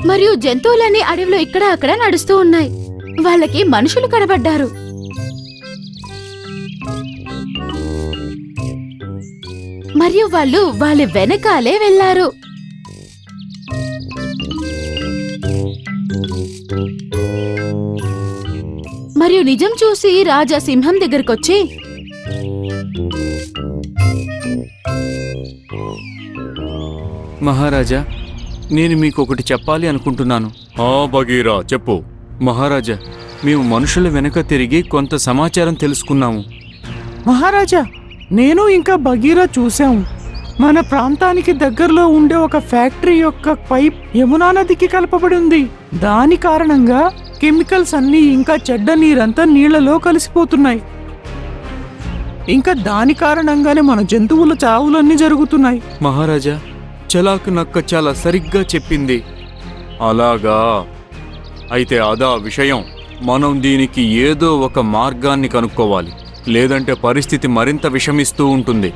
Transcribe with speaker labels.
Speaker 1: మరియు జంతువులన్నీ అడవిలో ఇక్కడ అక్కడ నడుస్తూ ఉన్నాయి. వాళ్ళకి మనుషులు కనబడ్డారు. మరియు వాళ్ళు వాళ్ళ వెనకాలే వెళ్లారు. మరియు నిజం చూసి రాజా సింహం దగ్గరకొచ్చి,
Speaker 2: మహారాజా, నేను మీకు ఒకటి చెప్పాలి అనుకుంటున్నాను.
Speaker 3: బగీరా, చెప్పు.
Speaker 2: మహారాజా, మేము మనుషుల వెనక తిరిగి కొంత సమాచారం తెలుసుకున్నాము.
Speaker 4: మహారాజా, నేను ఇంకా బగీరా చూశాము. మన ప్రాంతానికి దగ్గరలో ఉండే ఒక ఫ్యాక్టరీ యొక్క పైప్ యమునా నదికి కలపబడి ఉంది. దాని కారణంగా కెమికల్స్ అన్నీ ఇంకా చెడ్డ నీరంతా నీళ్లలో కలిసిపోతున్నాయి. ఇంకా దాని కారణంగానే మన జంతువుల చావులన్నీ జరుగుతున్నాయి.
Speaker 2: మహారాజా, చలాకు నక్క చాలా సరిగ్గా చెప్పింది.
Speaker 3: అలాగా? అయితే అదా విషయం. మనం దీనికి ఏదో ఒక మార్గాన్ని కనుక్కోవాలి, లేదంటే పరిస్థితి మరింత విషమిస్తూ ఉంటుంది.